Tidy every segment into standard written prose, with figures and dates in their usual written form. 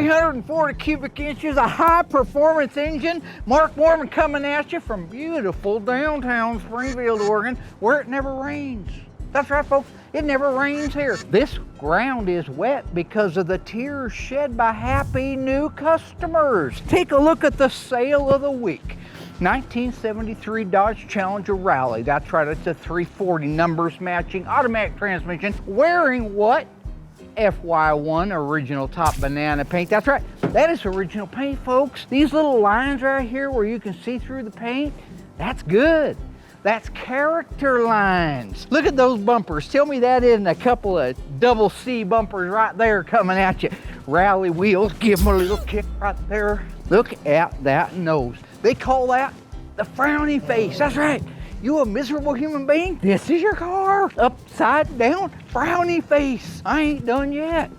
340 cubic inches, a high-performance engine. Mark Warman coming at you from beautiful downtown Springfield, Oregon, where it never rains. That's right, folks, it never rains here. This ground is wet because of the tears shed by happy new customers. Take a look at the sale of the week. 1973 Dodge Challenger Rally. That's right, it's a 340 numbers matching automatic transmission wearing what? FY1 original top banana paint. That's right, that is original paint, folks. These little lines right here where you can see through the paint, that's good. That's character lines. Look at those bumpers. Tell me that isn't a couple of double C bumpers right there coming at you. Rally wheels, give them a little kick right there. Look at that nose. They call that the frowny face. That's right. You a miserable human being? This is your car. Upside down, frowny face. I ain't done yet.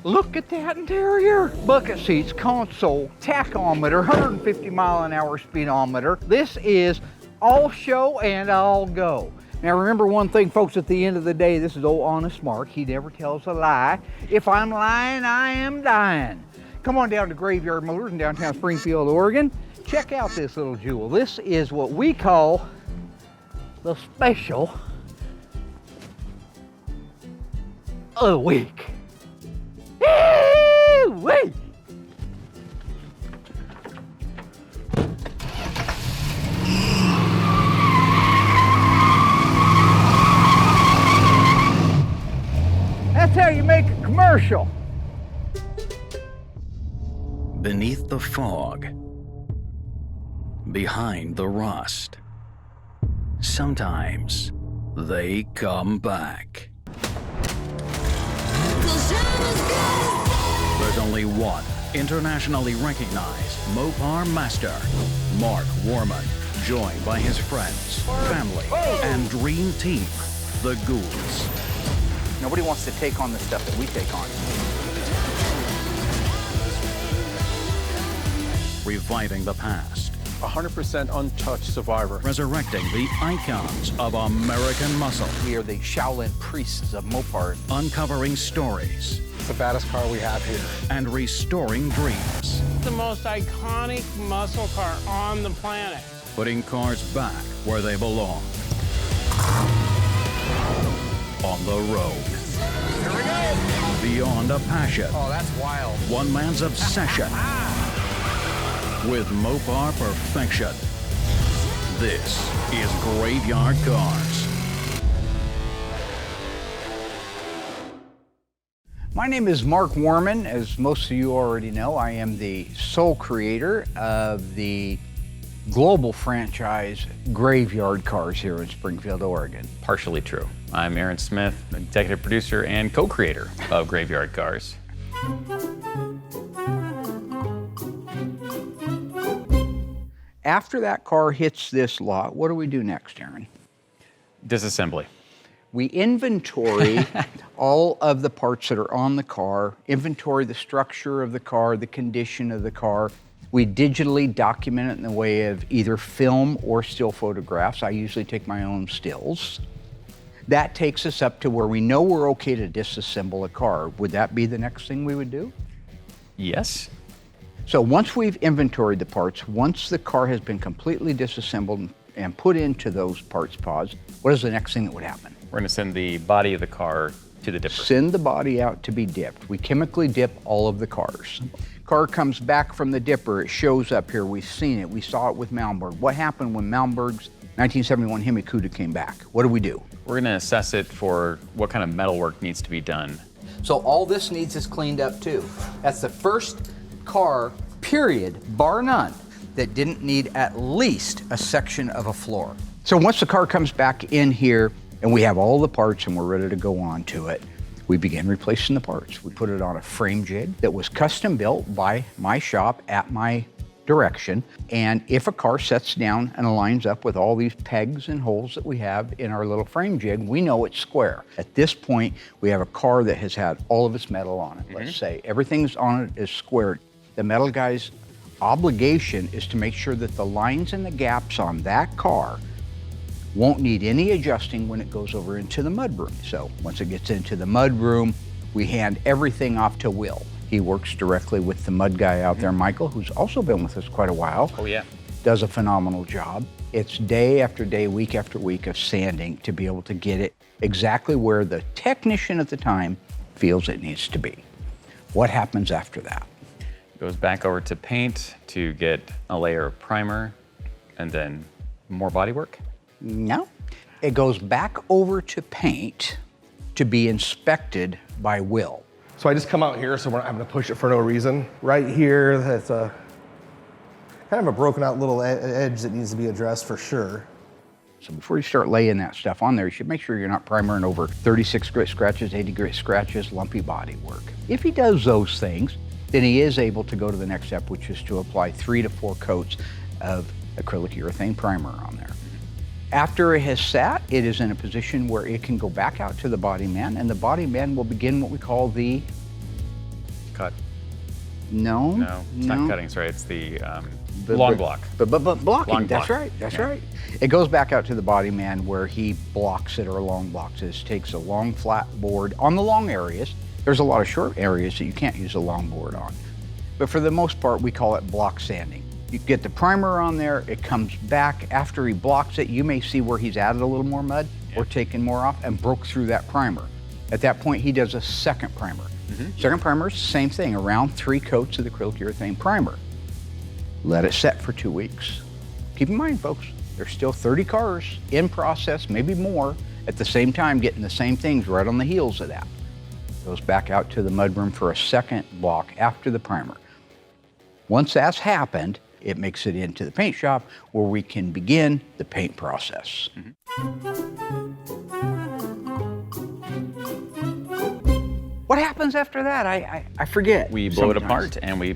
Look at that interior. Bucket seats, console, tachometer, 150 mile an hour speedometer. This is all show and all go. Now remember one thing, folks, at the end of the day, this is old honest Mark. He never tells a lie. If I'm lying, I am dying. Come on down to Graveyard Motors in downtown Springfield, Oregon. Check out this little jewel. This is what we call the special of the week. Wait. That's how you make a commercial. Beneath the fog, behind the rust, sometimes they come back. There's only one internationally recognized Mopar master, Mark Warman, joined by his friends, family, and dream team, the Ghouls. Nobody wants to take on the stuff that we take on. Reviving the past, 100% untouched survivor. resurrecting the icons of American muscle, We are the Shaolin priests of Mopar. uncovering stories, It's the baddest car we have here. and restoring dreams, The most iconic muscle car on the planet. putting cars back where they belong. On the road. Here we go. Beyond a passion, Oh, that's wild. one man's obsession with Mopar perfection. This is Graveyard Carz. My name is Mark Warman. As most of you already know, I am the sole creator of the global franchise Graveyard Carz here in Springfield, Oregon. Partially true. I'm Aaron Smith, executive producer and co-creator of Graveyard Carz. After that car hits this lot, what do we do next, Aaron? Disassembly. We inventory all of the parts that are on the car, inventory the structure of the car, the condition of the car. We digitally document it in the way of either film or still photographs. I usually take my own stills. That takes us up to where we know we're okay to disassemble a car. Would that be the next thing we would do? Yes. So once we've inventoried the parts, once the car has been completely disassembled and put into those parts pods, what is the next thing that would happen? We're going to send the body of the car to the dipper. Send the body out to be dipped. We chemically dip all of the cars. Car comes back from the dipper, it shows up here, we've seen it, we saw it with Malmberg. What happened when Malmberg's 1971 Hemi Cuda came back? What do we do? We're going to assess it for what kind of metal work needs to be done. So all this needs is cleaned up too. That's the first car, period, bar none, that didn't need at least a section of a floor. So once the car comes back in here and we have all the parts and we're ready to go on to it, we begin replacing the parts. We put it on a frame jig that was custom built by my shop at my direction. And if a car sets down and lines up with all these pegs and holes that we have in our little frame jig, we know it's square. At this point, we have a car that has had all of its metal on it. Let's say everything's on it is squared. The metal guy's obligation is to make sure that the lines and the gaps on that car won't need any adjusting when it goes over into the mudroom. So once it gets into the mudroom, we hand everything off to Will. He works directly with the mud guy out there, Michael, who's also been with us quite a while. Oh, yeah. Does a phenomenal job. It's day after day, week after week of sanding to be able to get it exactly where the technician at the time feels it needs to be. What happens after that? Goes back over to paint to get a layer of primer and then more body work. No. It goes back over to paint to be inspected by Will. So I just come out here, so we're not having to push it for no reason. Right here, that's a kind of a broken out little edge that needs to be addressed for sure. So before you start laying that stuff on there, you should make sure you're not primering over 36 grit scratches, 80 grit scratches, lumpy body work. If he does those things, then he is able to go to the next step, which is to apply 3 to 4 coats of acrylic urethane primer on there. After it has sat, it is in a position where it can go back out to the body man, and the body man will begin what we call the... Cut. No, It's not cutting, sorry, it's the long block. But blocking, Long that's block. right, that's right. It goes back out to the body man where he blocks it or long blocks it. Takes a long flat board on the long areas. There's a lot of short areas that you can't use a long board on. But for the most part, we call it block sanding. You get the primer on there, it comes back. After he blocks it, you may see where he's added a little more mud or taken more off and broke through that primer. At that point, he does a second primer. Second primer is the same thing, around 3 coats of the acrylic urethane primer. Let it set for 2 weeks. Keep in mind, folks, there's still 30 cars in process, maybe more, at the same time getting the same things right on the heels of that. Goes back out to the mudroom for a second block after the primer. Once that's happened, it makes it into the paint shop where we can begin the paint process. What happens after that? I forget. We blow it sometimes. apart and we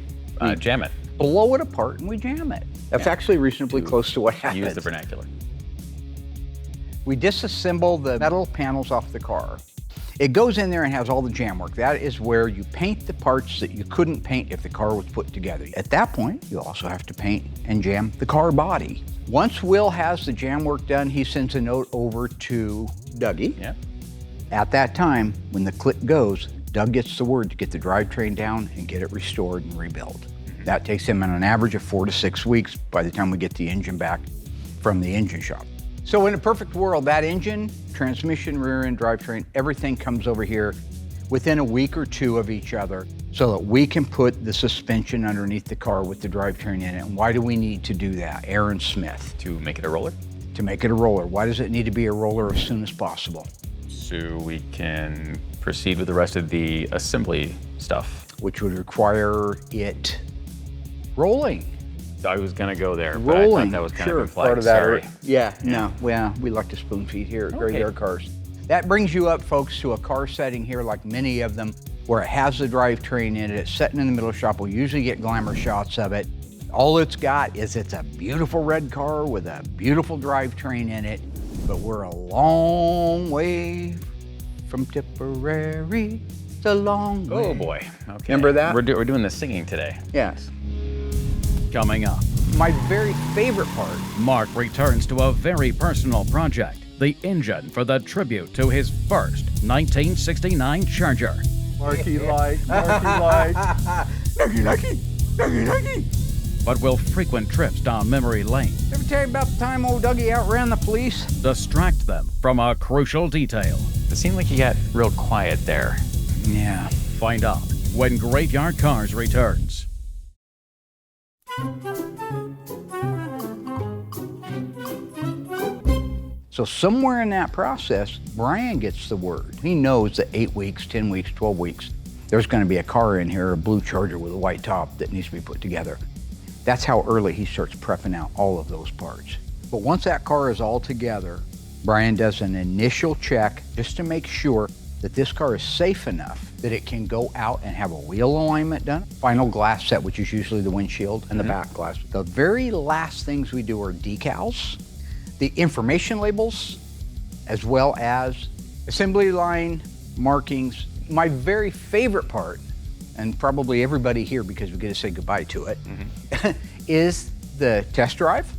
jam it. Blow it apart and we jam it. That's actually reasonably close to what happens. Use the vernacular. We disassemble the metal panels off the car. It goes in there and has all the jam work. That is where you paint the parts that you couldn't paint if the car was put together. At that point, you also have to paint and jam the car body. Once Will has the jam work done, he sends a note over to Dougie. Yeah. At that time, when the click goes, Doug gets the word to get the drivetrain down and get it restored and rebuilt. That takes him on an average of 4 to 6 weeks by the time we get the engine back from the engine shop. So in a perfect world, that engine, transmission, rear end, drivetrain, everything comes over here within a week or 2 of each other so that we can put the suspension underneath the car with the drivetrain in it. And why do we need to do that? Aaron Smith. To make it a roller. To make it a roller. Why does it need to be a roller as soon as possible? So we can proceed with the rest of the assembly stuff. Which would require it rolling. I was gonna go there, but I Rolling, thought that was kind sure. of implied. Part of that, Sorry. Yeah, no, well, we like to spoon feed here at Graveyard Cars. That brings you up, folks, to a car setting here, like many of them, where it has the drivetrain in it. It's sitting in the middle shop. We'll usually get glamour shots of it. All it's got is it's a beautiful red car with a beautiful drivetrain in it, but we're a long way from Tipperary. It's a long way. Oh boy. Okay. Remember that? We're doing the singing today. Yes. Coming up, My very favorite part. Mark returns to a very personal project, the engine for the tribute to his first 1969 Charger. Marky light, marky light. But will frequent trips down memory lane Ever tell you about the time old Dougie outran the police? distract them from a crucial detail? It seemed like he got real quiet there. Yeah. Find out when Graveyard Cars returns. So somewhere in that process, Brian gets the word. He knows that 8 weeks, 10 weeks, 12 weeks, there's going to be a car in here, a blue Charger with a white top that needs to be put together. That's how early he starts prepping out all of those parts. But once that car is all together, Brian does an initial check just to make sure that this car is safe enough that it can go out and have a wheel alignment done. Final glass set, which is usually the windshield and the back glass. The very last things we do are decals, the information labels, as well as assembly line markings. My very favorite part, and probably everybody here because we get to say goodbye to it, is the test drive.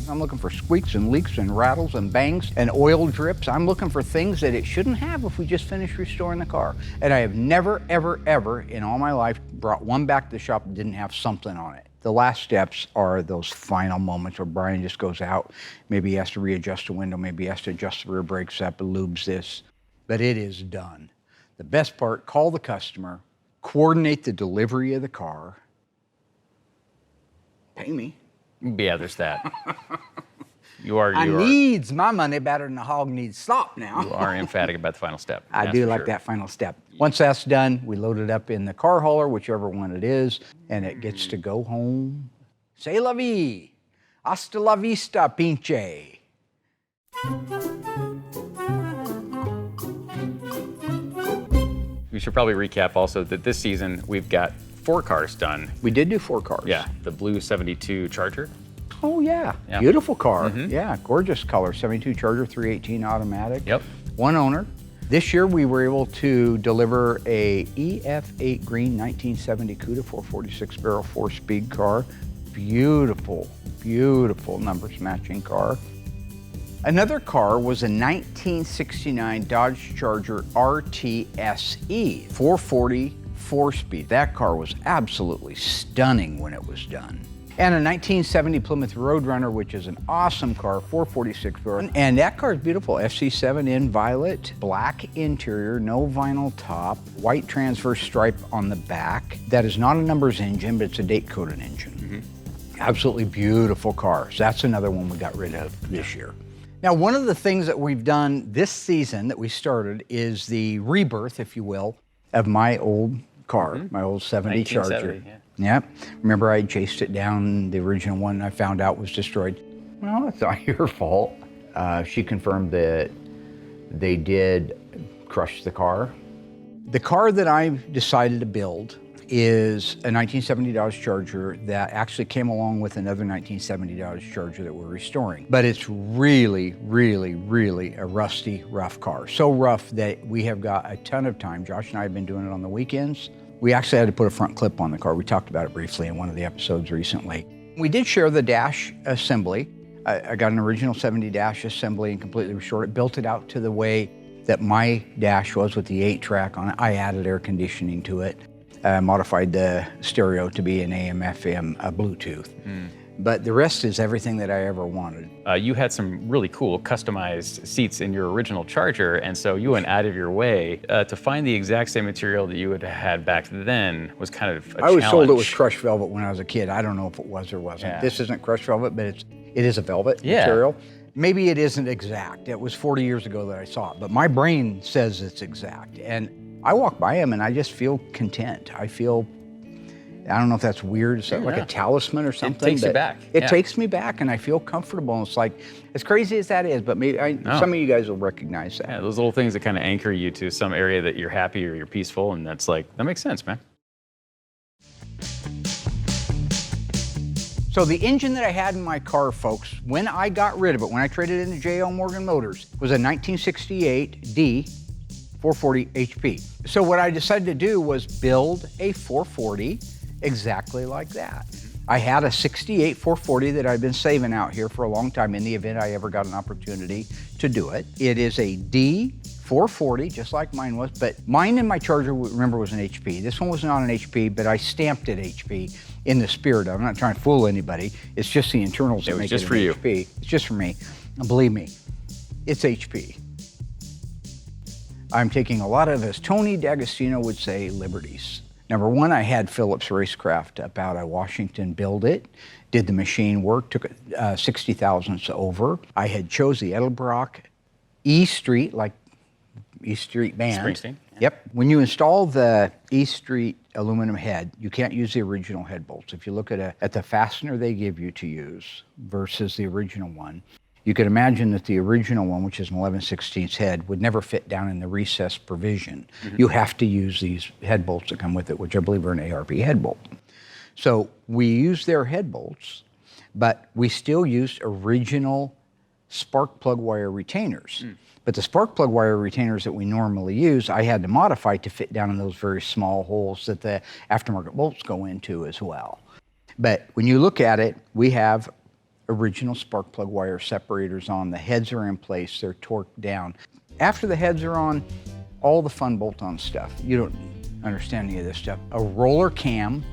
I'm looking for squeaks and leaks and rattles and bangs and oil drips. I'm looking for things that it shouldn't have if we just finished restoring the car. And I have never, ever, ever in all my life brought one back to the shop that didn't have something on it. The last steps are those final moments where Brian just goes out. Maybe he has to readjust the window, maybe he has to adjust the rear brakes up, lubes this, but it is done. The best part, call the customer, coordinate the delivery of the car, pay me. Yeah, there's that. I needs my money better than the hog needs slop now. You are emphatic about the final step. I do like that final step. Once that's done, we load it up in the car hauler, whichever one it is, and it gets to go home. C'est la vie. Hasta la vista, pinche. We should probably recap also that this season we've got 4 cars done. We did do 4 cars. Yeah, the blue 72 Charger. Oh yeah, beautiful car. Yeah, gorgeous color, 72 Charger, 318 automatic. Yep. 1 owner. This year we were able to deliver a EF8 green 1970 Cuda 446 barrel 4-speed car. Beautiful, beautiful numbers matching car. Another car was a 1969 Dodge Charger RTSE 440 4-speed. That car was absolutely stunning when it was done. And a 1970 Plymouth Roadrunner, which is an awesome car, 446 barrel. And that car is beautiful. FC7 in violet, black interior, no vinyl top, white transverse stripe on the back. That is not a numbers engine, but it's a date-coded engine. Absolutely beautiful car. So that's another one we got rid of this year. Now, one of the things that we've done this season that we started is the rebirth, if you will, of my old car, my old 70 Charger. Yep. Remember I chased it down, the original one I found out was destroyed. Well, it's not your fault. She confirmed that they did crush the car. The car that I decided to build is a 1970 Dodge Charger that actually came along with another 1970 Dodge Charger that we're restoring. But it's really, really, really a rusty, rough car. So rough that we have got a ton of time. Josh and I have been doing it on the weekends. We actually had to put a front clip on the car. We talked about it briefly in one of the episodes recently. We did share the dash assembly. I got an original 70 dash assembly and completely restored it, built it out to the way that my dash was with the 8-track on it. I added air conditioning to it, modified the stereo to be an AM/FM Bluetooth. But the rest is everything that I ever wanted. You had some really cool customized seats in your original Charger, and so you went out of your way to find the exact same material that you had had back then was kind of a challenge. I was told it was crushed velvet when I was a kid. I don't know if it was or wasn't. Yeah. This isn't crushed velvet, but it is a velvet material. Maybe it isn't exact. It was 40 years ago that I saw it, but my brain says it's exact. And I walk by them and I just feel content. I feel, I don't know if that's weird, it's like a talisman or something. It takes you back. It takes me back and I feel comfortable. And it's like, as crazy as that is, but maybe some of you guys will recognize that. Yeah, those little things that kind of anchor you to some area that you're happy or you're peaceful, and that's like, that makes sense, man. So the engine that I had in my car, folks, when I got rid of it, when I traded it into J.L. Morgan Motors, was a 1968 D 440 HP. So what I decided to do was build a 440 exactly like that. I had a 68 440 that I'd been saving out here for a long time in the event I ever got an opportunity to do it. It is a D 440, just like mine was, but mine and my Charger, remember, was an HP. This one was not an HP, but I stamped it HP in the spirit of, I'm not trying to fool anybody, it's just the internals that make it an HP. It's just for me, and believe me, it's HP. I'm taking a lot of, as Tony D'Agostino would say, liberties. Number one, I had Phillips Racecraft up out of Washington build it, did the machine work, took it 60 thousandths over. I had chose the Edelbrock E Street, like E Street band. Springsteen. Yep. When you install the E Street aluminum head, you can't use the original head bolts. If you look at the fastener they give you to use versus the original one, you could imagine that the original one, which is an 11/16 head, would never fit down in the recess provision. You have to use these head bolts that come with it, which I believe are an ARP head bolt. So we used their head bolts, but we still used original spark plug wire retainers. But the spark plug wire retainers that we normally use, I had to modify to fit down in those very small holes that the aftermarket bolts go into as well. But when you look at it, we have original spark plug wire separators on. The heads are in place, they're torqued down. After the heads are on, all the fun bolt-on stuff. You don't understand any of this stuff. A roller cam,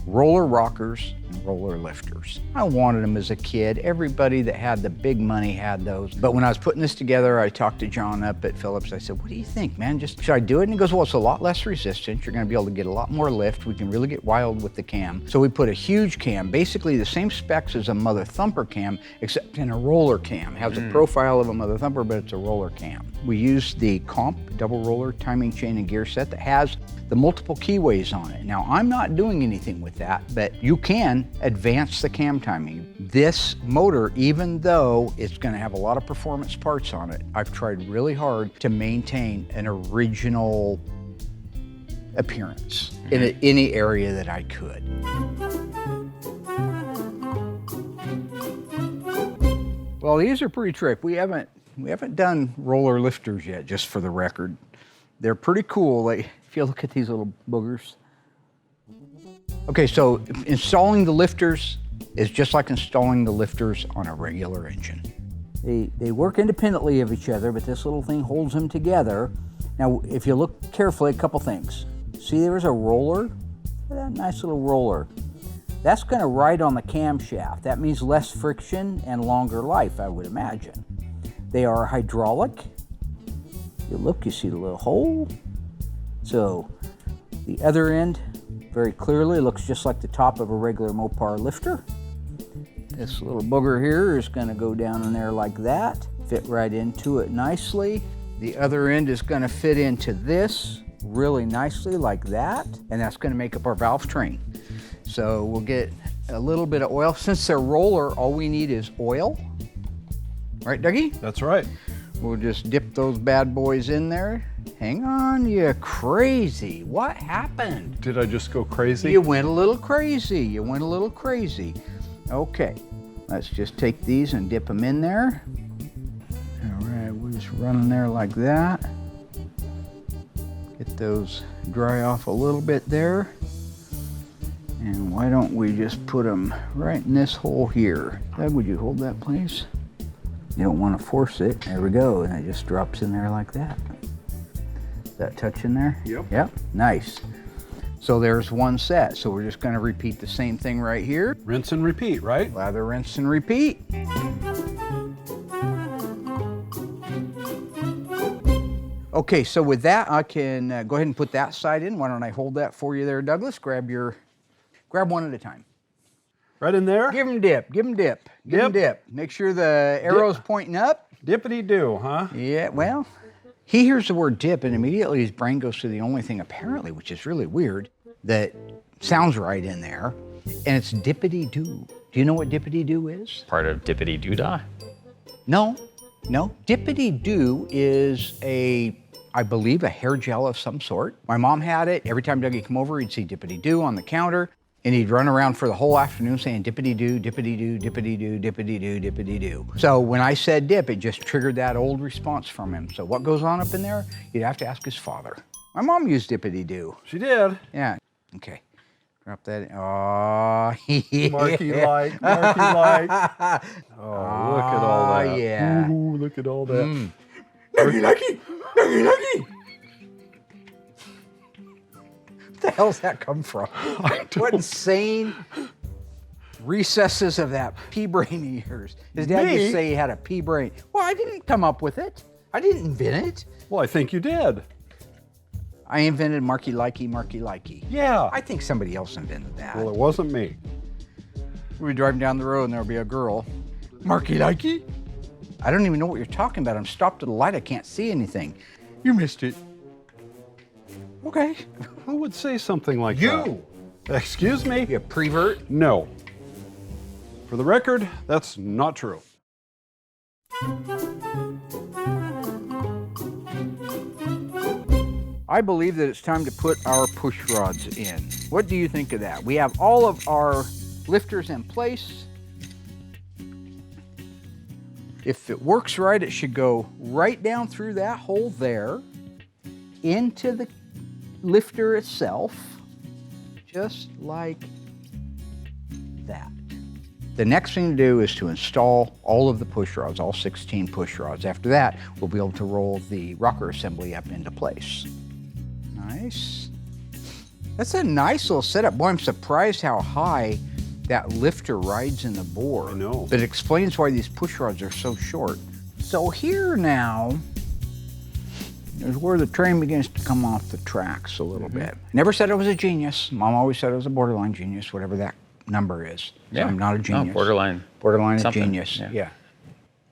roller rockers, and roller lifters. I wanted them as a kid. Everybody that had the big money had those. But when I was putting this together, I talked to John up at Phillips. I said, what do you think, man? Should I do it? And he goes, well, it's a lot less resistance. You're gonna be able to get a lot more lift. We can really get wild with the cam. So we put a huge cam, basically the same specs as a Mother Thumper cam, except in a roller cam. It has a profile of a Mother Thumper, but it's a roller cam. We used the Comp double roller timing chain and gear set that has the multiple keyways on it. Now, I'm not doing anything with that, but you can advance the cam timing. This motor, even though it's gonna have a lot of performance parts on it, I've tried really hard to maintain an original appearance in any area that I could. Well, these are pretty trick. We haven't done roller lifters yet, just for the record. They're pretty cool. Like, if you look at these little boogers. Okay, so installing the lifters is just like installing the lifters on a regular engine. They work independently of each other, but this little thing holds them together. Now, if you look carefully, a couple things. See, there's a roller. Look at that nice little roller. That's going to ride on the camshaft. That means less friction and longer life, I would imagine. They are hydraulic. You look, you see the little hole. So the other end very clearly looks just like the top of a regular Mopar lifter. This little booger here is going to go down in there like that, fit right into it nicely. The other end is going to fit into this really nicely like that, and that's going to make up our valve train. So we'll get a little bit of oil. Since they're roller, all we need is oil. Right, Dougie? That's right. We'll just dip those bad boys in there. Hang on, you crazy. What happened? Did I just go crazy? You went a little crazy. You went a little crazy. Okay, let's just take these and dip them in there. All right, we'll just run in there like that. Get those dry off a little bit there. And why don't we just put them right in this hole here? Doug, would you hold that, please? You don't want to force it. There we go, and it just drops in there like that. Is that touch in there? Yep. Yep, nice. So there's one set. So we're just going to repeat the same thing right here. Rinse and repeat, right? Lather, rinse, and repeat. Okay, so with that, I can go ahead and put that side in. Why don't I hold that for you there, Douglas? Grab one at a time. Right in there? Give him dip, give him dip, give him dip. Make sure the arrow's pointing up. Dippity Doo, huh? Yeah, well, he hears the word dip and immediately his brain goes to the only thing apparently, which is really weird, that sounds right in there, and it's Dippity Doo. Do you know what Dippity Doo is? Part of Dippity Doo-Dah? No. Dippity Doo is I believe a hair gel of some sort. My mom had it. Every time Dougie come over, he'd see Dippity Doo on the counter. And he'd run around for the whole afternoon saying Dippity Doo, Dippity Doo, Dippity Doo, Dippity Doo, Dippity Doo. So when I said dip, it just triggered that old response from him. So what goes on up in there? You'd have to ask his father. My mom used Dippity Doo. She did. Yeah. Okay. Drop that in. Oh, Marky like. Oh, look at all that. Yeah. Ooh, look at all that. Lucky. Where the hell's that come from? What insane recesses of that pea brain of yours? His dad used to say he had a pea brain. Well, I didn't come up with it. I didn't invent it. Well, I think you did. I invented Marky Likey. Yeah. I think somebody else invented that. Well, it wasn't me. We'd be driving down the road and there'll be a girl. Marky Likey? I don't even know what you're talking about. I'm stopped at a light. I can't see anything. You missed it. Okay. Who would say something like that? You. Excuse me? You prevert. No. For the record, that's not true. I believe that it's time to put our push rods in. What do you think of that? We have all of our lifters in place. If it works right, it should go right down through that hole there into the lifter itself, just like that. The next thing to do is to install all of the push rods, all 16 push rods. After that, we'll be able to roll the rocker assembly up into place. Nice. That's a nice little setup. Boy, I'm surprised how high that lifter rides in the bore. I know. But it explains why these push rods are so short. So here now is where the train begins to come off the tracks a little bit. Never said I was a genius. Mom always said I was a borderline genius, whatever that number is. So Yeah. I'm not a genius. No, borderline. Borderline a something. genius, Yeah. yeah.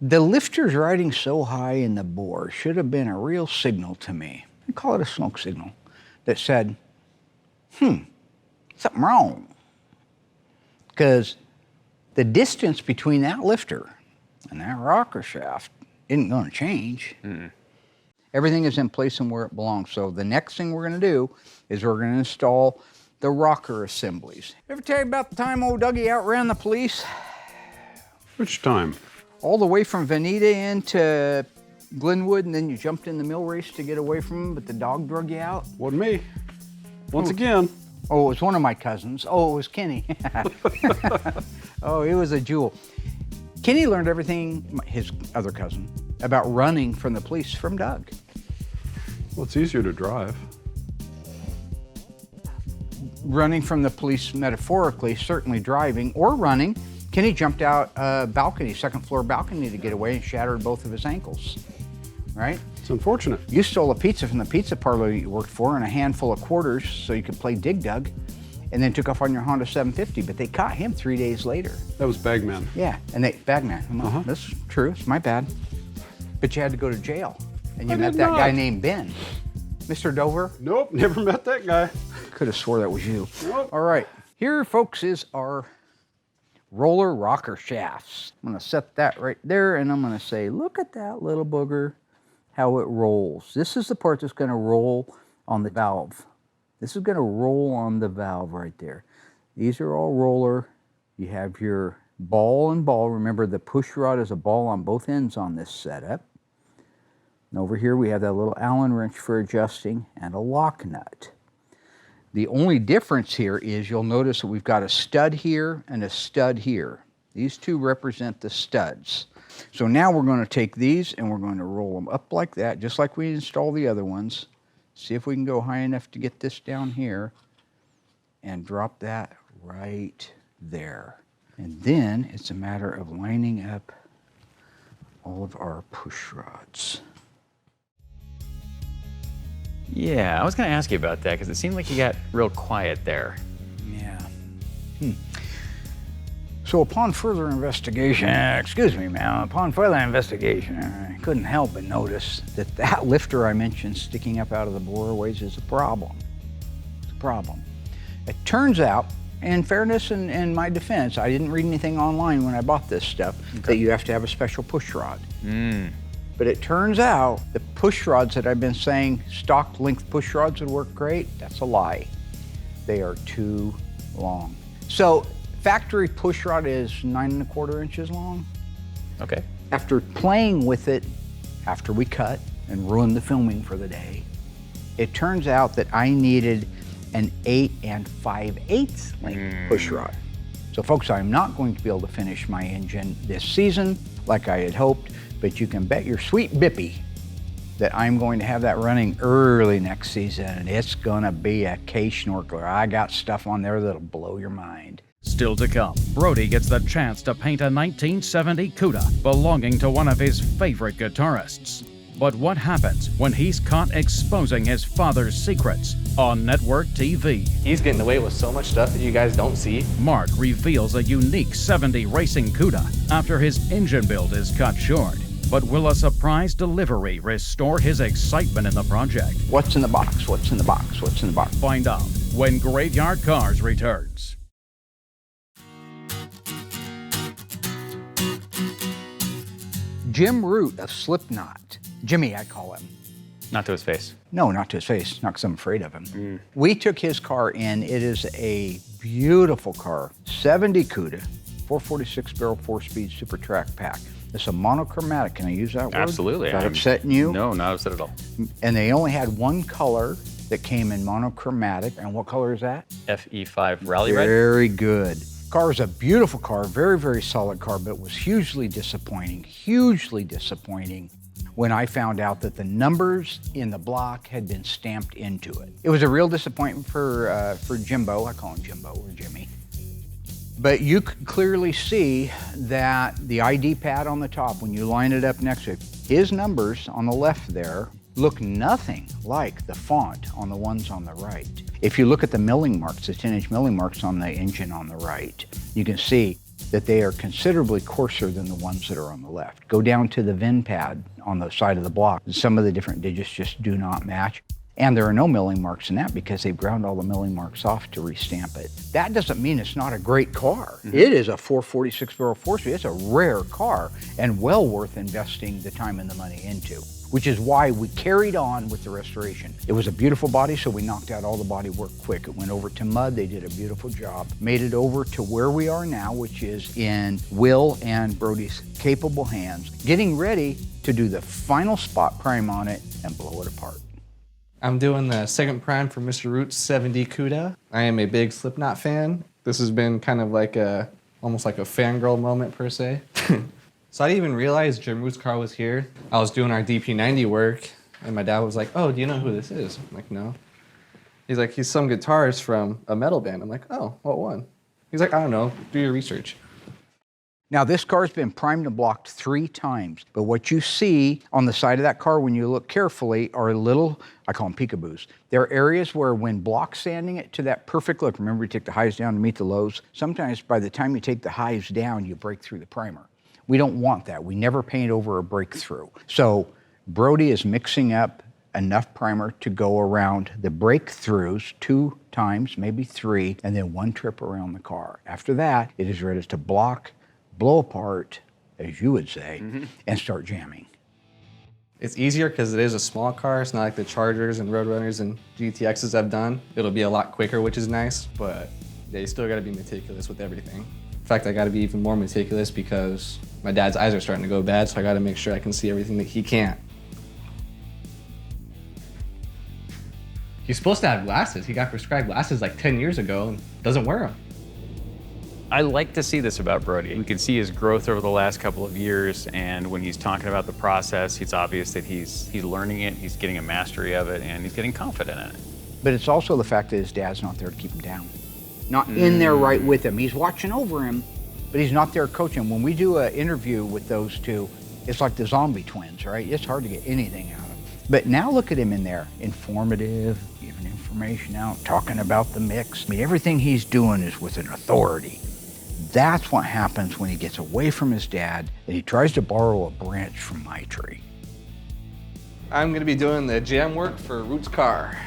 The lifters riding so high in the bore should have been a real signal to me. I call it a smoke signal that said, something wrong. Because the distance between that lifter and that rocker shaft isn't going to change. Everything is in place and where it belongs. So the next thing we're going to do is we're going to install the rocker assemblies. Ever tell you about the time old Dougie outran the police? Which time? All the way from Veneta into Glenwood, and then you jumped in the mill race to get away from him, but the dog drug you out? Wasn't me. Once again. Oh, it was one of my cousins. Oh, it was Kenny. Oh, he was a jewel. Kenny learned everything, his other cousin, about running from the police from Doug. Well, it's easier to drive. Running from the police metaphorically, certainly driving or running. Kenny jumped out a balcony, second floor balcony to get away and shattered both of his ankles, right? It's unfortunate. You stole a pizza from the pizza parlor you worked for and a handful of quarters so you could play Dig Dug, and then took off on your Honda 750, but they caught him 3 days later. That was Bagman. Yeah, and they, Bagman, that's true, it's my bad. But you had to go to jail, and you I met did that not. guy named Ben. Mr. Dover? Nope, never met that guy. Could have swore that was you. Nope. All right, here, folks, is our roller rocker shafts. I'm gonna set that right there, and I'm gonna say, look at that little booger, how it rolls. This is the part that's gonna roll on the valve. This is gonna roll on the valve right there. These are all roller. You have your ball and ball. Remember, the push rod is a ball on both ends on this setup. And over here, we have that little Allen wrench for adjusting and a lock nut. The only difference here is you'll notice that we've got a stud here and a stud here. These two represent the studs. So now we're going to take these and we're going to roll them up like that, just like we installed the other ones. See if we can go high enough to get this down here and drop that right there. And then it's a matter of lining up all of our push rods. Yeah, I was going to ask you about that because it seemed like you got real quiet there. Yeah. So upon further investigation, excuse me, ma'am, upon further investigation, I couldn't help but notice that that lifter I mentioned sticking up out of the boreways is a problem. It's a problem. It turns out, in fairness and in my defense, I didn't read anything online when I bought this stuff, that you have to have a special push rod. But it turns out the push rods that I've been saying stock length push rods would work great, that's a lie. They are too long. So factory push rod is 9 1/4 inches long. Okay. After playing with it, after we cut and ruined the filming for the day, it turns out that I needed an 8 5/8 length push rod. So folks, I'm not going to be able to finish my engine this season like I had hoped, but you can bet your sweet bippy that I'm going to have that running early next season, and it's gonna be a K-schnorkeler. I got stuff on there that'll blow your mind. Still to come, Brody gets the chance to paint a 1970 Cuda belonging to one of his favorite guitarists. But what happens when he's caught exposing his father's secrets on network TV? He's getting away with so much stuff that you guys don't see. Mark reveals a unique 70 racing Cuda after his engine build is cut short. But will a surprise delivery restore his excitement in the project? What's in the box? What's in the box? What's in the box? Find out when Graveyard Carz returns. Jim Root of Slipknot. Jimmy, I call him. Not to his face. No, not to his face, not because I'm afraid of him. We took his car in. It is a beautiful car. 70 Cuda, 446 barrel, 4-speed super track pack. It's a monochromatic. Can I use that word? Absolutely. Is that upsetting you? No, not upset at all. And they only had one color that came in monochromatic. And what color is that? FE5 Rally Red? Very good. Car is a beautiful car, very, very solid car, but it was hugely disappointing when I found out that the numbers in the block had been stamped into it. It was a real disappointment for Jimbo. I call him Jimbo or Jimmy. But you could clearly see that the ID pad on the top, when you line it up next to it, his numbers on the left there look nothing like the font on the ones on the right. If you look at the milling marks, the 10-inch milling marks on the engine on the right, you can see that they are considerably coarser than the ones that are on the left. Go down to the VIN pad on the side of the block. Some of the different digits just do not match. And there are no milling marks in that because they've ground all the milling marks off to restamp it. That doesn't mean it's not a great car. It is a 446 barrel 4-speed. It's a rare car and well worth investing the time and the money into, which is why we carried on with the restoration. It was a beautiful body, so we knocked out all the body work quick. It went over to mud, they did a beautiful job. Made it over to where we are now, which is in Will and Brody's capable hands, getting ready to do the final spot prime on it and blow it apart. I'm doing the second prime for Mr. Roots 70 Cuda. I am a big Slipknot fan. This has been kind of like almost like a fangirl moment per se. So I didn't even realize Jim Roots' car was here. I was doing our DP90 work, and my dad was like, "Oh, do you know who this is?" I'm like, "No." He's like, "He's some guitarist from a metal band." I'm like, "Oh, what one?" He's like, "I don't know. Do your research." Now this car's been primed and blocked 3 times, but what you see on the side of that car when you look carefully are little, I call them peekaboos. There are areas where when block sanding it to that perfect look, remember you take the highs down to meet the lows, sometimes by the time you take the highs down, you break through the primer. We don't want that. We never paint over a breakthrough. So Brody is mixing up enough primer to go around the breakthroughs 2 times, maybe 3, and then 1 trip around the car. After that, it is ready to block, blow apart, as you would say, and start jamming. It's easier because it is a small car. It's not like the Chargers and Roadrunners and GTXs I've done. It'll be a lot quicker, which is nice, but they still gotta be meticulous with everything. In fact, I gotta be even more meticulous because my dad's eyes are starting to go bad, so I gotta make sure I can see everything that he can't. He's supposed to have glasses. He got prescribed glasses like 10 years ago and doesn't wear them. I like to see this about Brody. We can see his growth over the last couple of years, and when he's talking about the process, it's obvious that he's learning it, he's getting a mastery of it, and he's getting confident in it. But it's also the fact that his dad's not there to keep him down. Not in there right with him. He's watching over him, but he's not there coaching. When we do an interview with those two, it's like the zombie twins, right? It's hard to get anything out of them. But now look at him in there, informative, giving information out, talking about the mix. I mean, everything he's doing is with an authority. That's what happens when he gets away from his dad and he tries to borrow a branch from my tree. I'm gonna be doing the jam work for Roots car,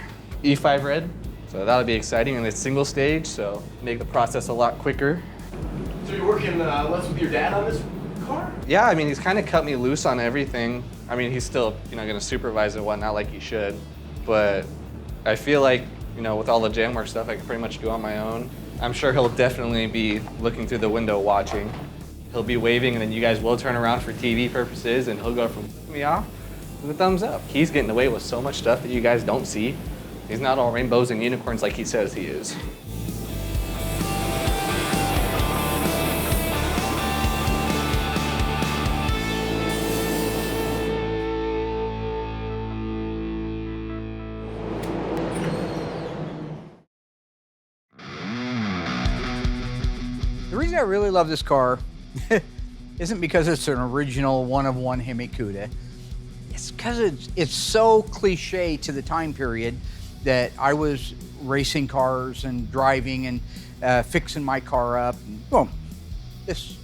E5 red. So that'll be exciting, and it's single stage, so make the process a lot quicker. So you're working less with your dad on this car? Yeah, I mean, he's kind of cut me loose on everything. I mean, he's still, gonna supervise and whatnot like he should, but I feel like, with all the jam work stuff, I can pretty much do on my own. I'm sure he'll definitely be looking through the window watching. He'll be waving, and then you guys will turn around for TV purposes, and he'll go from me off to the thumbs up. He's getting away with so much stuff that you guys don't see. He's not all rainbows and unicorns like he says he is. The reason I really love this car isn't because it's an original one-of-one Hemi Cuda. It's because it's so cliche to the time period that I was racing cars and driving and fixing my car up. And boom, this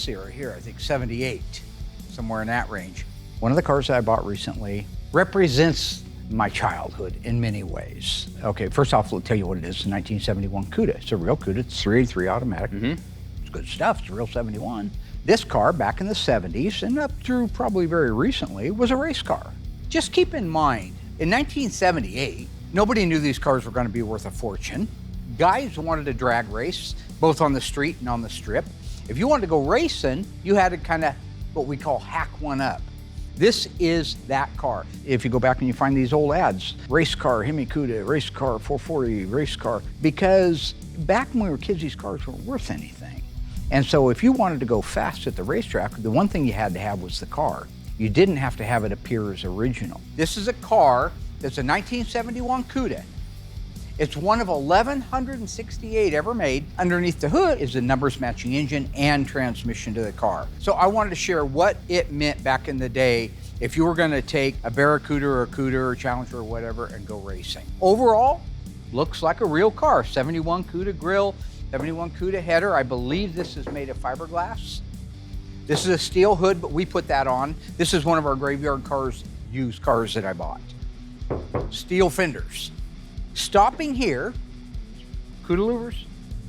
era here, I think 78, somewhere in that range. One of the cars that I bought recently represents my childhood in many ways. Okay, first off, I'll tell you what it is, a 1971 Cuda. It's a real Cuda, it's 383 automatic. It's good stuff, it's a real 71. This car, back in the 70s, and up through probably very recently, was a race car. Just keep in mind, in 1978, nobody knew these cars were going to be worth a fortune. Guys wanted to drag race, both on the street and on the strip. If you wanted to go racing, you had to kind of, what we call hack one up. This is that car. If you go back and you find these old ads, Racecar, Hemi Cuda, Racecar 440, Racecar, because back when we were kids, these cars weren't worth anything. And so if you wanted to go fast at the racetrack, the one thing you had to have was the car. You didn't have to have it appear as original. This is a car that's a 1971 Cuda. It's one of 1,168 ever made. Underneath the hood is the numbers matching engine and transmission to the car. So I wanted to share what it meant back in the day if you were gonna take a Barracuda or a Cuda or a Challenger or whatever and go racing. Overall, looks like a real car. 71 Cuda grille, 71 Cuda header. I believe this is made of fiberglass. This is a steel hood, but we put that on. This is one of our graveyard cars, used cars that I bought. Steel fenders. Stopping here, Cuda louvers,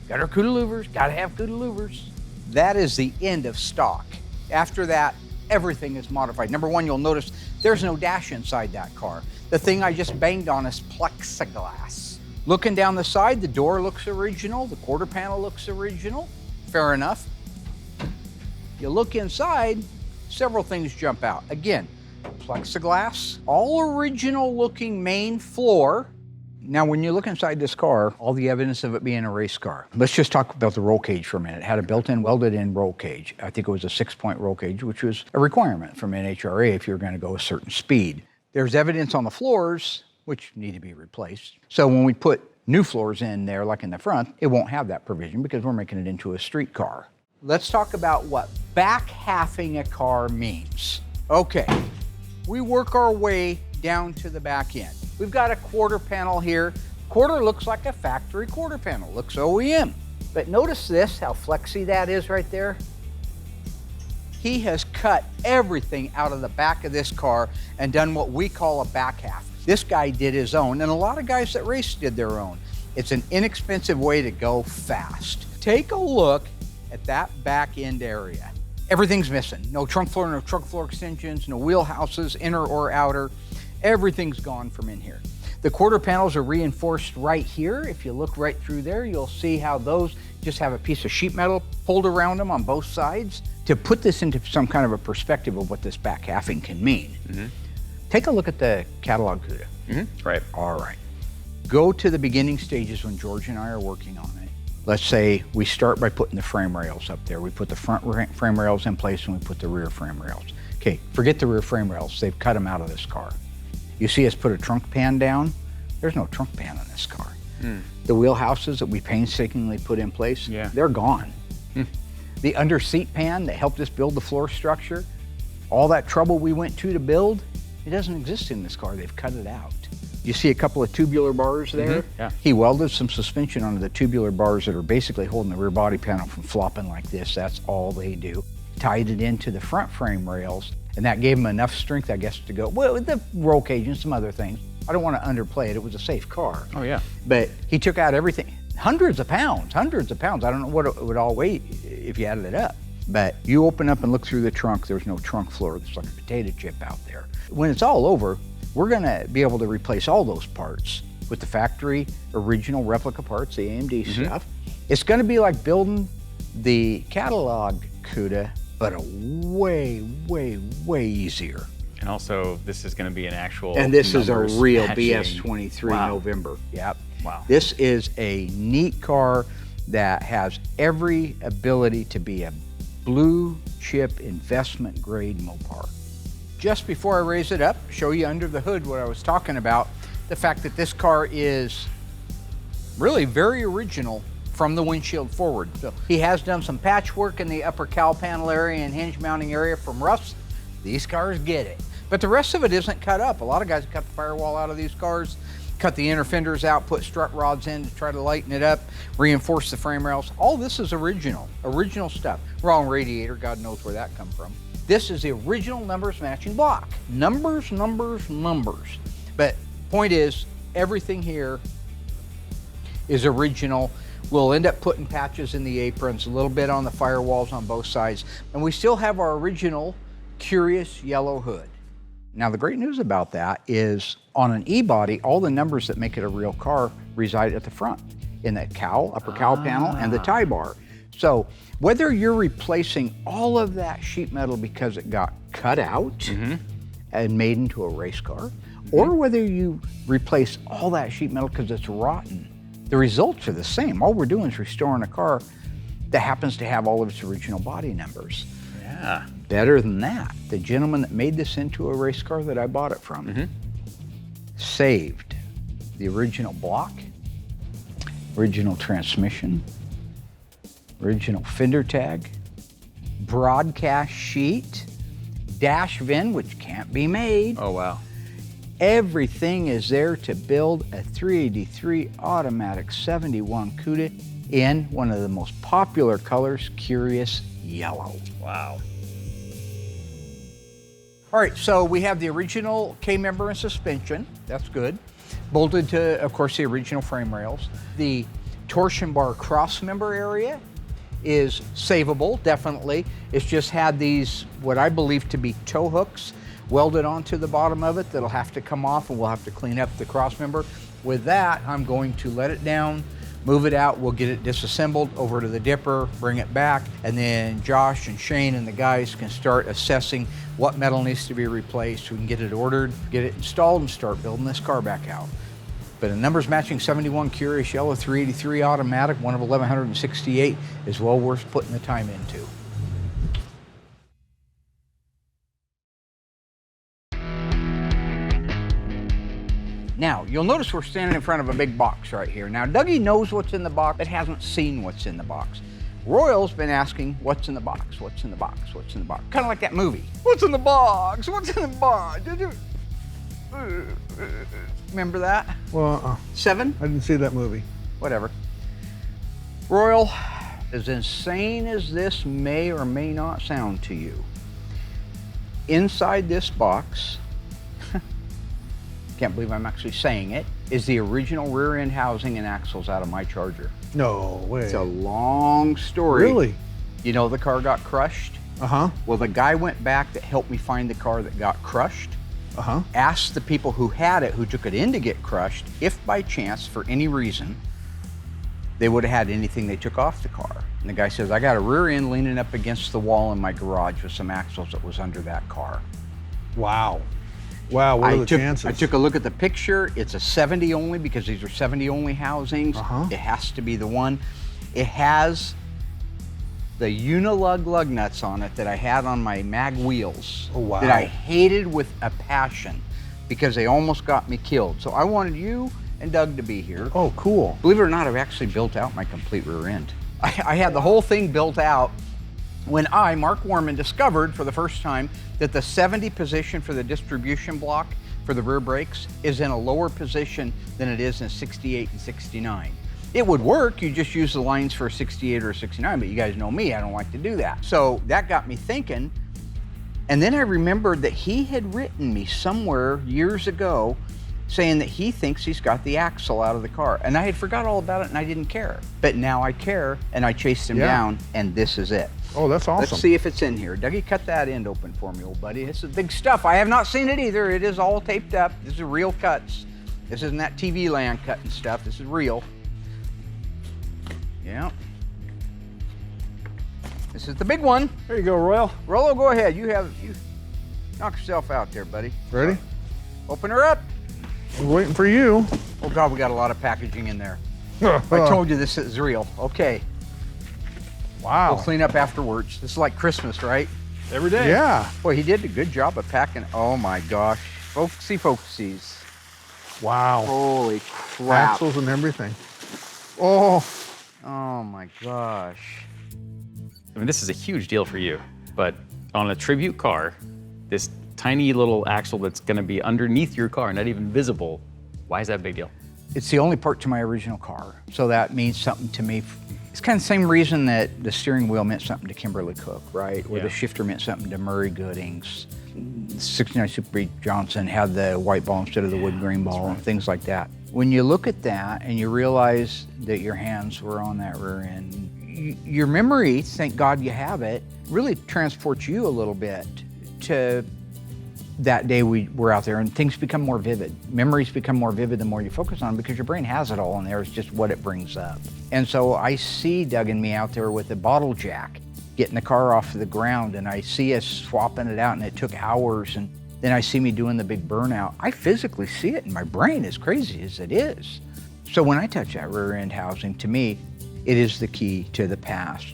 got our Cuda louvers, gotta have Cuda louvers. That is the end of stock. After that, everything is modified. Number one, you'll notice there's no dash inside that car. The thing I just banged on is plexiglass. Looking down the side, the door looks original, the quarter panel looks original, fair enough. You look inside, several things jump out. Again, plexiglass, all original looking main floor. Now, when you look inside this car, all the evidence of it being a race car. Let's just talk about the roll cage for a minute. It had a built-in welded-in roll cage. I think it was a 6-point roll cage, which was a requirement from NHRA if you were going to go a certain speed. There's evidence on the floors, which need to be replaced. So when we put new floors in there, like in the front, it won't have that provision because we're making it into a street car. Let's talk about what back halving a car means. Okay, we work our way down to the back end. We've got a quarter panel here. Quarter looks like a factory quarter panel, looks OEM. But notice this, how flexy that is right there. He has cut everything out of the back of this car and done what we call a back half. This guy did his own, and a lot of guys that race did their own. It's an inexpensive way to go fast. Take a look at that back end area. Everything's missing. No trunk floor extensions, no wheel houses, inner or outer. Everything's gone from in here. The quarter panels are reinforced right here. If you look right through there, you'll see how those just have a piece of sheet metal pulled around them on both sides. To put this into some kind of a perspective of what this back halving can mean, take a look at the catalog Cuda. Right. All right. Go to the beginning stages when George and I are working on it. Let's say we start by putting the frame rails up there. We put the front frame rails in place and we put the rear frame rails. Okay, forget the rear frame rails. They've cut them out of this car. You see us put a trunk pan down? There's no trunk pan on this car. The wheel houses that we painstakingly put in place, they're gone. The under seat pan that helped us build the floor structure, all that trouble we went to build, it doesn't exist in this car. They've cut it out. You see a couple of tubular bars there? Yeah. He welded some suspension onto the tubular bars that are basically holding the rear body panel from flopping like this. That's all they do. Tied it into the front frame rails, and that gave him enough strength, I guess, to go, well, with the roll cage and some other things. I don't want to underplay it. It was a safe car. Oh, yeah. But he took out everything. Hundreds of pounds. I don't know what it would all weigh if you added it up. But you open up and look through the trunk, there's no trunk floor. There's like a potato chip out there. When it's all over, we're gonna be able to replace all those parts with the factory original replica parts, the AMD stuff. It's gonna be like building the catalog Cuda, but a way, way, way easier. And also, this is going to be an actual. And this is a real matching. BS23 November. Yep. Wow. This is a neat car that has every ability to be a blue chip investment grade Mopar. Just before I raise it up, show you under the hood what I was talking about, the fact that this car is really very original from the windshield forward. So he has done some patchwork in the upper cowl panel area and hinge mounting area from Russ. These cars get it. But the rest of it isn't cut up. A lot of guys cut the firewall out of these cars, cut the inner fenders out, put strut rods in to try to lighten it up, reinforce the frame rails. All this is original stuff. Wrong radiator, God knows where that come from. This is the original numbers matching block. Numbers. But point is, everything here is original. We'll end up putting patches in the aprons, a little bit on the firewalls on both sides, and we still have our original curious yellow hood. Now the great news about that is on an E-body, all the numbers that make it a real car reside at the front, in that cowl, upper cowl panel, and the tie bar. So whether you're replacing all of that sheet metal because it got cut out, and made into a race car, or whether you replace all that sheet metal because it's rotten, the results are the same. All we're doing is restoring a car that happens to have all of its original body numbers. Yeah. Better than that, the gentleman that made this into a race car that I bought it from saved the original block, original transmission, original fender tag, broadcast sheet, dash VIN, which can't be made. Oh, wow. Everything is there to build a 383 automatic 71 Cuda in one of the most popular colors, Curious Yellow. Wow. All right, so we have the original K-member and suspension. That's good. Bolted to, of course, the original frame rails. The torsion bar cross member area is savable, definitely. It's just had these, what I believe to be tow hooks welded onto the bottom of it that'll have to come off, and we'll have to clean up the cross member. With that, I'm going to let it down, move it out, we'll get it disassembled over to the dipper, bring it back, and then Josh and Shane and the guys can start assessing what metal needs to be replaced. We can get it ordered, get it installed, and start building this car back out. But a numbers matching 71 Curious Yellow 383 automatic, one of 1,168, is well worth putting the time into. Now, you'll notice we're standing in front of a big box right here. Now, Dougie knows what's in the box, but hasn't seen what's in the box. Royal's been asking, what's in the box? What's in the box? What's in the box? Kind of like that movie. What's in the box? What's in the box? Remember that? Well, 7? I didn't see that movie. Whatever. Royal, as insane as this may or may not sound to you, inside this box, can't believe I'm actually saying it, is the original rear end housing and axles out of my Charger. No way. It's a long story. Really? You know the car got crushed? Uh-huh. Well, the guy went back that helped me find the car that got crushed, Uh-huh. asked the people who had it, who took it in to get crushed, if by chance, for any reason, they would have had anything they took off the car. And the guy says, I got a rear end leaning up against the wall in my garage with some axles that was under that car. Wow. Wow, what are the I chances? took a look at the picture. It's a 70 only because these are 70 only housings. Uh-huh. It has to be the one. It has the Unilug lug nuts on it that I had on my mag wheels. Oh, wow. That I hated with a passion because they almost got me killed. So I wanted you and Doug to be here. Oh, cool. Believe it or not, I've actually built out my complete rear end. I had the whole thing built out when I, Mark Warman, discovered for the first time that the 70 position for the distribution block for the rear brakes is in a lower position than it is in 68 and 69. It would work, you just use the lines for a 68 or a 69, but you guys know me, I don't like to do that. So that got me thinking, and then I remembered that he had written me somewhere years ago saying that he thinks he's got the axle out of the car. And I had forgot all about it and I didn't care. But now I care, and I chased him down, and this is it. Oh, that's awesome. Let's see if it's in here. Dougie, cut that end open for me, old buddy. This is big stuff. I have not seen it either. It is all taped up. This is real cuts. This isn't that TV land cutting stuff. This is real. Yeah. This is the big one. There you go, Royal. Rollo, go ahead. You knock yourself out there, buddy. Ready? Open her up. We're waiting for you. Oh God, we got a lot of packaging in there. I told you this is real. Okay. Wow. We'll clean up afterwards. This is like Christmas, right? Every day. Yeah. Boy, he did a good job of packing. Oh my gosh. Folksy folksies. Wow. Holy crap. Axles and everything. Oh. Oh my gosh. I mean, this is a huge deal for you, but on a tribute car, this tiny little axle that's going to be underneath your car, not even visible, why is that a big deal? It's the only part to my original car, so that means something to me. It's kind of the same reason that the steering wheel meant something to Kimberly Cook, right? Or the shifter meant something to Murray Goodings. 69 Super Beat Johnson had the white ball instead of the wood grain ball, and things like that. When you look at that and you realize that your hands were on that rear end, your memory, thank God you have it, really transports you a little bit to that day we were out there, and things become more vivid. Memories become more vivid the more you focus on them because your brain has it all in there. It's just what it brings up. And so I see Doug and me out there with a bottle jack, getting the car off the ground, and I see us swapping it out, and it took hours. And then I see me doing the big burnout. I physically see it in my brain, as crazy as it is. So when I touch that rear end housing, to me, it is the key to the past.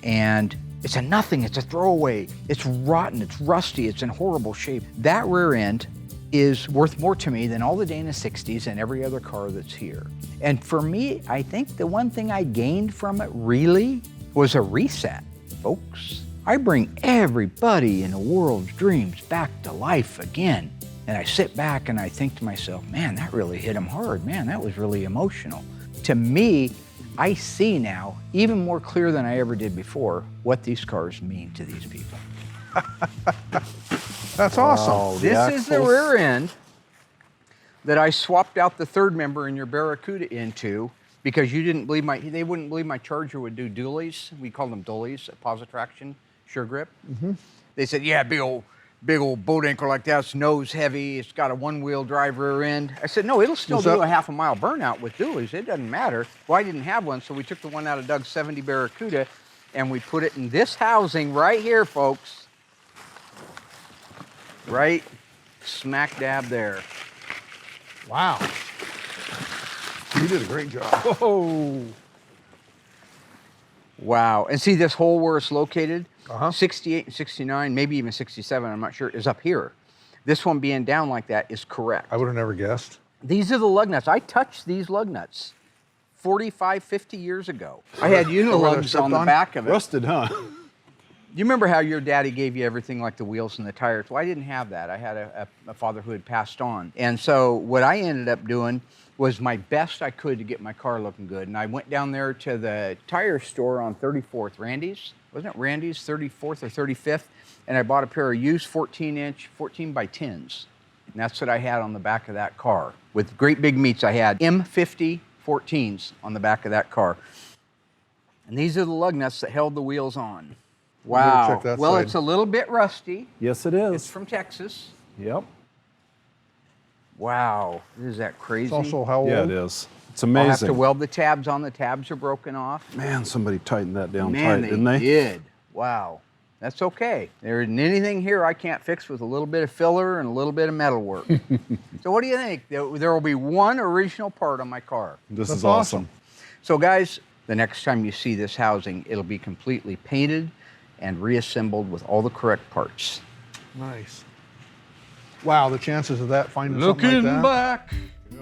And it's a nothing, it's a throwaway. It's rotten, it's rusty, it's in horrible shape. That rear end is worth more to me than all the Dana 60s and every other car that's here. And for me, I think the one thing I gained from it really was a reset, folks. I bring everybody in the world's dreams back to life again. And I sit back and I think to myself, man, that really hit them hard. Man, that was really emotional. To me, I see now, even more clear than I ever did before, what these cars mean to these people. That's awesome. This is the rear end that I swapped out the third member in your Barracuda into because you didn't believe they wouldn't believe my Charger would do dualies. We call them dualies, pause traction, sure grip. They said, yeah, big old boat anchor like that's nose heavy. It's got a one-wheel drive rear end. I said, no, it'll still do a half-a-mile burnout with dualies. It doesn't matter. Well, I didn't have one, so we took the one out of Doug's 70 Barracuda and we put it in this housing right here, folks. Right smack dab there. Wow. You did a great job. Whoa. Wow. And see this hole where it's located? 68 and 69, maybe even 67, I'm not sure, is up here. This one being down like that is correct. I would have never guessed. These are the lug nuts. I touched these lug nuts 45, 50 years ago. I had unilugs on the back of it. Rusted, huh? You remember how your daddy gave you everything like the wheels and the tires? Well, I didn't have that. I had a father who had passed on. And so what I ended up doing was my best I could to get my car looking good. And I went down there to the tire store on 34th, Randy's. Wasn't it Randy's, 34th or 35th? And I bought a pair of used 14-inch, 14 by 10s. And that's what I had on the back of that car. With great big meats, I had M50 14s on the back of that car. And these are the lug nuts that held the wheels on. Wow. Check that well, side. it's a little bit rusty. Yes, it is. It's from Texas. Yep. Wow. Is that crazy? It's also how old? Yeah, it is. It's I'll have amazing. to weld the tabs on. The tabs are broken off. Man, somebody tightened that down Man, tight, didn't they? did. Wow. That's okay. There isn't anything here I can't fix with a little bit of filler and a little bit of metal work. So what do you think? There will be one original part on my car. This That's is awesome. So guys, the next time you see this housing, it'll be completely painted and reassembled with all the correct parts. Nice. Wow, the chances of that finding something like that. back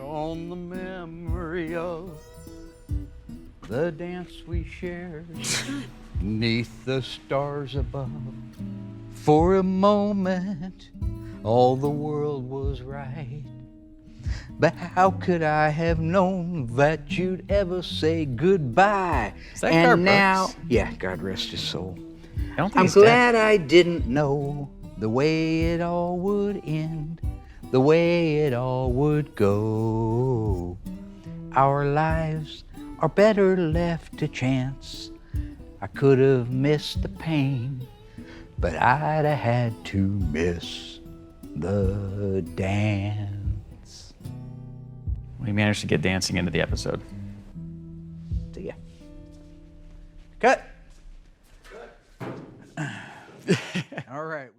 on the memory of the dance we shared neath the stars above. For a moment, all the world was right. But how could I have known that you'd ever say goodbye? Is that and Garth now, Brooks? yeah, God rest his soul. I don't think I'm he's dead. glad I didn't know the way it all would end, the way it all would go. Our lives are better left to chance. I could have missed the pain, but I'd have had to miss the dance. We managed to get dancing into the episode. See ya. Cut. All right.